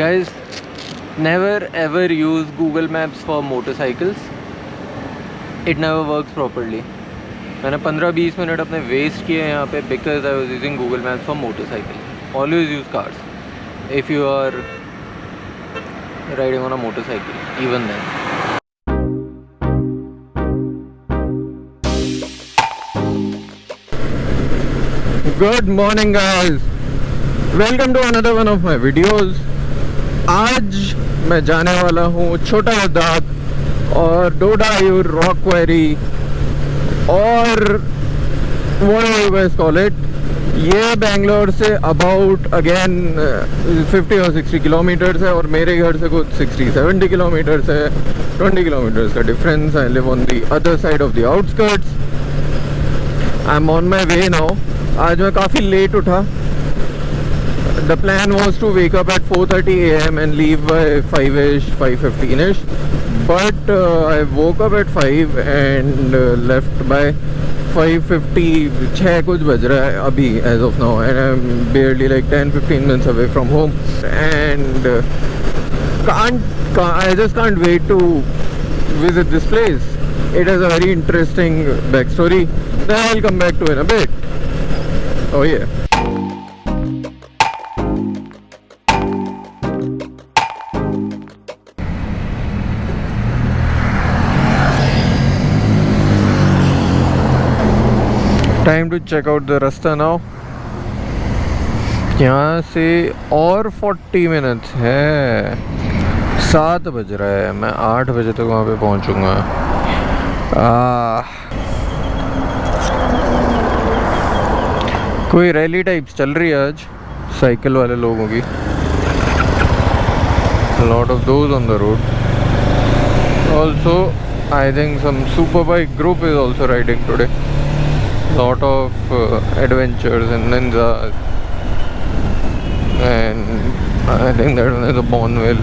Guys, never ever use Google Maps for motorcycles. It never works properly. मैंने 15-20 minute अपने waste किए यहाँ पे because I was using Google Maps for motorcycle. Always use cars if you are riding on a motorcycle, even then. Good morning guys, welcome to another one of my videos. आज मैं जाने वाला हूँ छोटा लद्दाख और डोडायूर रॉक क्वेरी और whatever you guys call it. ये Bangalore say about again 50 और 60 किलोमीटर्स है और मेरे घर से कुछ 60-70 किलोमीटर्स है. 20 किलोमीटर्स का difference. I live on the other side of the outskirts. I am on my way now. आज मैं काफ़ी लेट उठा. The plan was to wake up at 4:30 a.m. and leave by 5ish, 5:15ish. But I woke up at 5 and left by 5:50. 6 कुछ बज रहा है अभी as of now, and I'm barely like 10-15 minutes away from home. And I just can't wait to visit this place. It has a very interesting backstory that I'll come back to in a bit. Oh yeah. Time to check out the rasta now. यहाँ से और 40 minutes है. 7 बज रहा है. मैं 8 बजे तक वहाँ पे पहुँचूँगा. कोई रैली टाइप्स चल रही है आज साइकिल वाले लोगों की. Lot of those on the road. Also I think some super bike group is also riding today. Lot of adventures and ninjas, and I think that one is a Bonville,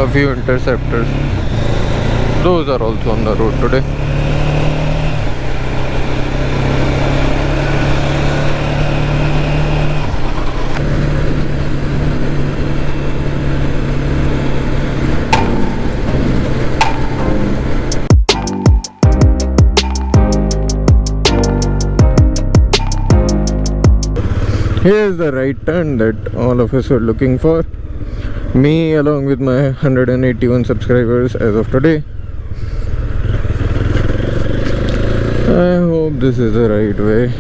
a few interceptors. Those are also on the road today. Here's the right turn that all of us were looking for. Me along with my 181 subscribers as of today. I hope this is the right way.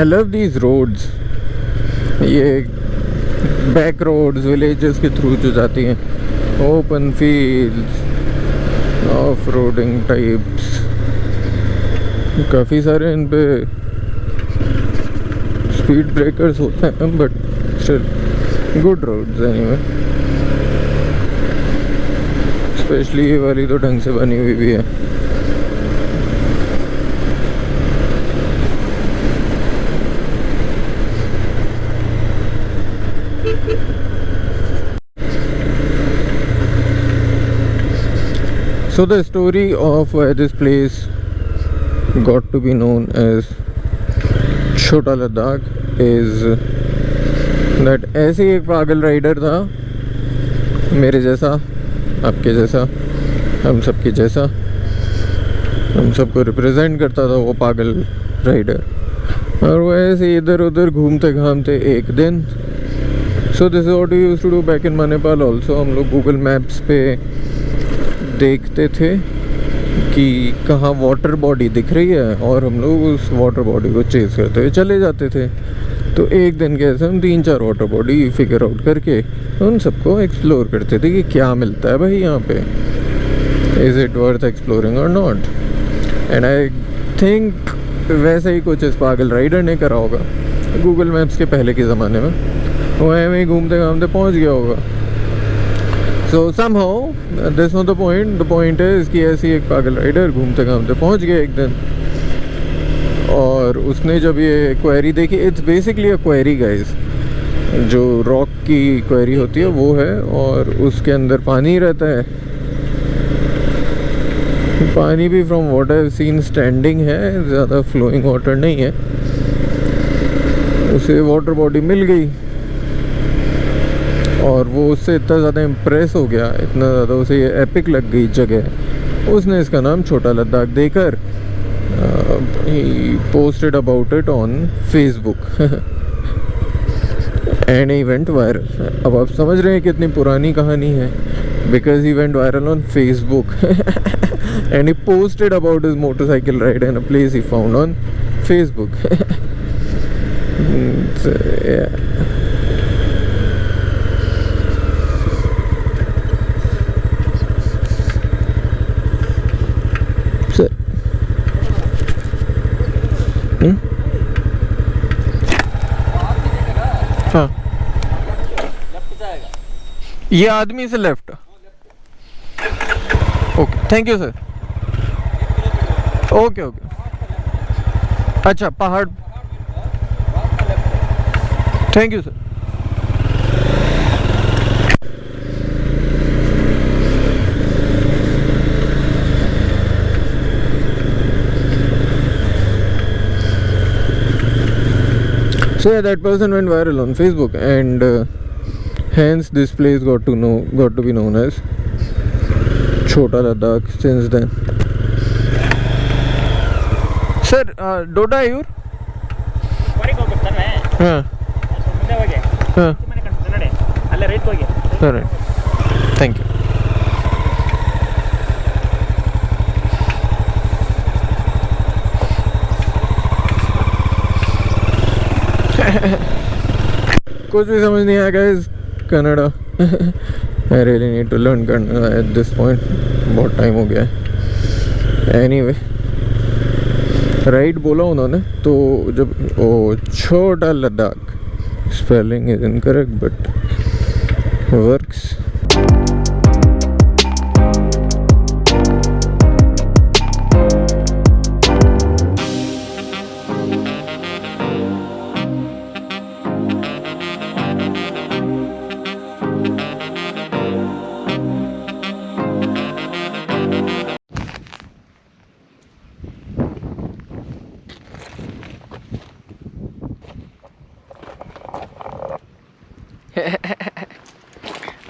I love these roads. ये back roads, villages के through जो जाती हैं. Open fields, off-roading types. काफ़ी सारे इन पे speed breakers होते हैं but still good roads anyway. Specially ये वाली तो ढंग से बनी हुई भी है. So the story of why this place got to be known as Chota Ladakh is that ऐसे ही एक पागल राइडर था मेरे जैसा, आपके जैसा, हम सबके जैसा. हम सबको रिप्रेजेंट करता था वो पागल राइडर. और वो ऐसे इधर उधर घूमते घामते एक दिन. So this is what we used to do back in Manipal also. हम लोग गूगल मैप्स पे देखते थे कि कहाँ वाटर बॉडी दिख रही है और हम लोग उस वाटर बॉडी को चेज़ करते हुए चले जाते थे. तो एक दिन कैसे हम 3-4 वाटर बॉडी फिगर आउट करके उन सबको एक्सप्लोर करते थे कि क्या मिलता है भाई यहाँ पे. इज़ इट वर्थ एक्सप्लोरिंग और नॉट. एंड आई थिंक वैसे ही कुछ इस पागल राइडर ने करा होगा गूगल मैप्स के पहले के ज़माने में. वो ऐਵੇਂ ही घूमते घामते पहुँच गया होगा. So somehow that's not the point. The point is कि ऐसी एक पागल राइडर घूमते घामते पहुंच गया एक दिन और उसने जब ये क्वेरी देखी. It's basically a query guys. जो रॉक की क्वेरी होती है वो है और उसके अंदर पानी रहता है. पानी भी from what I have seen standing है, ज़्यादा फ्लोइंग वाटर नहीं है। उसे वाटर बॉडी मिल गई और वो उससे इतना ज़्यादा इम्प्रेस हो गया, इतना ज़्यादा उसे ये एपिक लग गई जगह, उसने इसका नाम छोटा लद्दाख देकर he posted about it on Facebook and he went viral. अब आप समझ रहे हैं कितनी पुरानी कहानी है, because he went viral on Facebook and he posted about his motorcycle ride in a place he found on Facebook. हाँ, ये आदमी से left. Okay, thank you sir. Okay okay, अच्छा पहाड़, thank you sir. So yeah, that person went viral on Facebook, and hence this place got to be known as Chota Ladakh since then. Sir, Doda Ayur? हाँ हाँ, alright, thank you. कुछ भी समझ नहीं आया guys, Kannada. I really need to learn Kannada at this point, बहुत time हो गया है। एनीवे, राइट बोला उन्होंने, तो जब वो छोटा Ladakh, spelling is incorrect but works.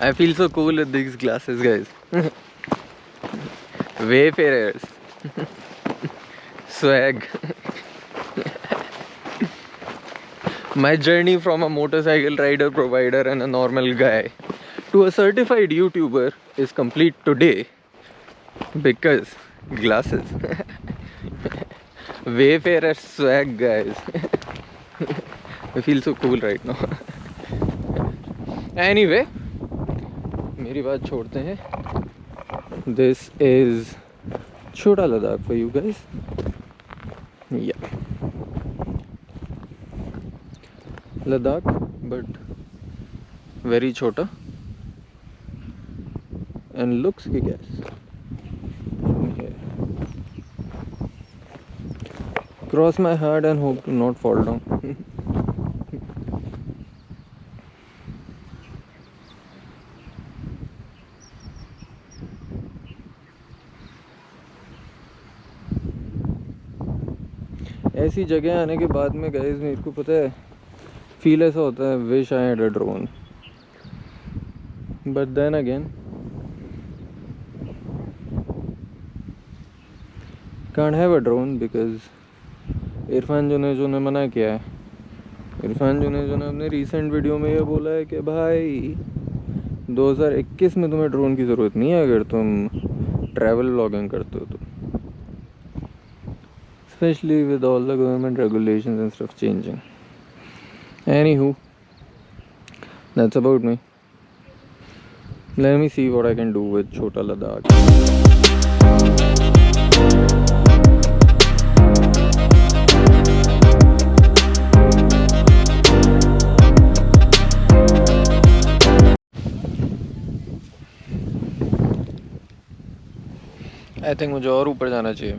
I feel so cool with these glasses, guys. Wayfarers. Swag. My journey from a motorcycle rider provider and a normal guy to a certified YouTuber is complete today because glasses. Wayfarer swag, guys. I feel so cool right now. Anyway, मेरी बात छोड़ते हैं. This is Chota Ladakh for you guys. Yeah, Ladakh, but very chota and looks kick-ass from here. Cross my heart and hope to not fall down. ऐसी जगह आने के बाद में गाइस मेरे को पता है फील ऐसा होता है, wish I had a drone, but then again can't have a drone because Irfan Junejo ने मना किया है। इरफान जुनेजो ने अपने रीसेंट वीडियो में ये बोला है कि भाई 2021 में तुम्हें ड्रोन की ज़रूरत नहीं है अगर तुम ट्रैवल व्लॉगिंग करते हो तो, especially with all the government regulations and stuff changing. Anywho, that's about me. Let me see what I can do with Chota Ladakh. I think मुझे और ऊपर जाना चाहिए.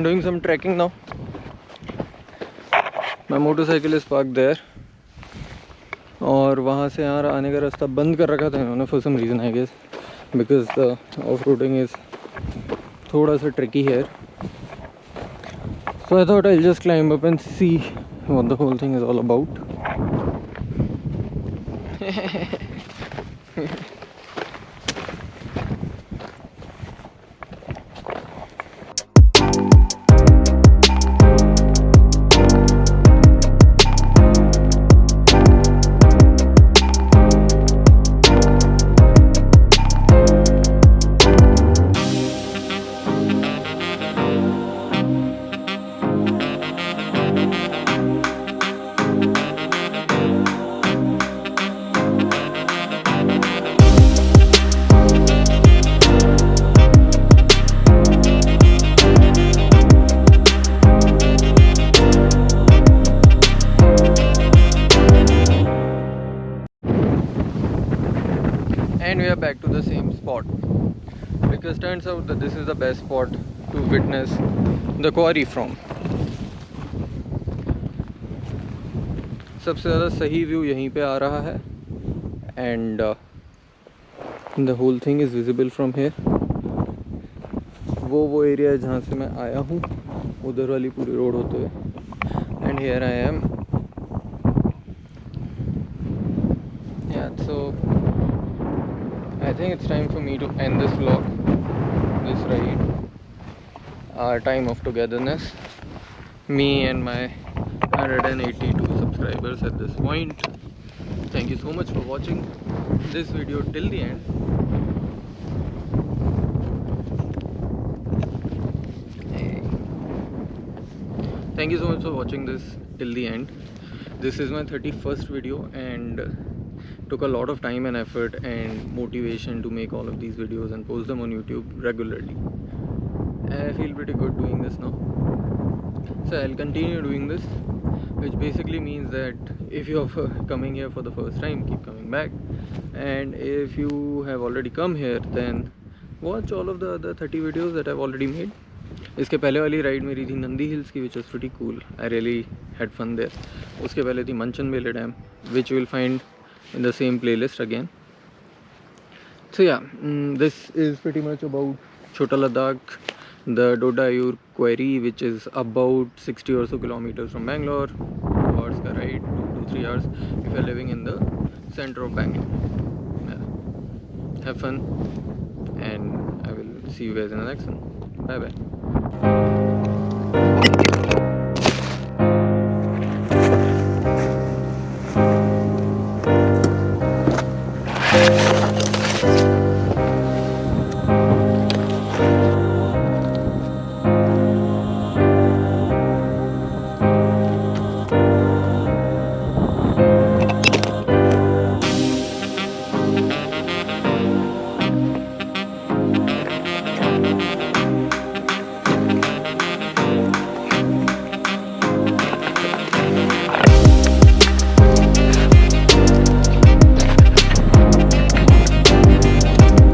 doing some trekking now. My motorcycle is parked there. और वहाँ से यहाँ आने का रास्ता बंद कर रखा था इन्होंने for some reason I guess, because the off-roading is थोड़ा सा tricky here. So I thought I'll just climb up and see what the whole thing is all about. And we are back to the same spot, because turns out that this is the best spot to witness the quarry from. सबसे ज़्यादा सही view यहीं पे आ रहा है and the whole thing is visible from here. वो area है जहाँ से मैं आया हूँ, उधर वाली पूरी रोड होते हुए, and here I am. Yeah, so I think it's time for me to end this vlog, this ride, our time of togetherness, me and my 182 subscribers at this point. Thank you so much for watching this video till the end. Thank you so much for watching this till the end. This is my 31st video and took a lot of time and effort and motivation to make all of these videos and post them on YouTube regularly. I feel pretty good doing this now, so I'll continue doing this, which basically means that if you're coming here for the first time, keep coming back, and if you have already come here, then watch all of the other 30 videos that I've already made. इसके पहले वाली ride मेरी थी Nandi hills की, which was pretty cool. I really had fun there. उसके पहले थी मंचनबेले dam, which you will find in the same playlist again. So yeah, this is pretty much about Chota Ladakh, the Dodayur quarry, which is about 60 or so kilometers from Bangalore. 2 hours ka ride, 2 to 3 hours if you're living in the center of Bangalore. Yeah. Have fun, and I will see you guys in the next one. Bye bye.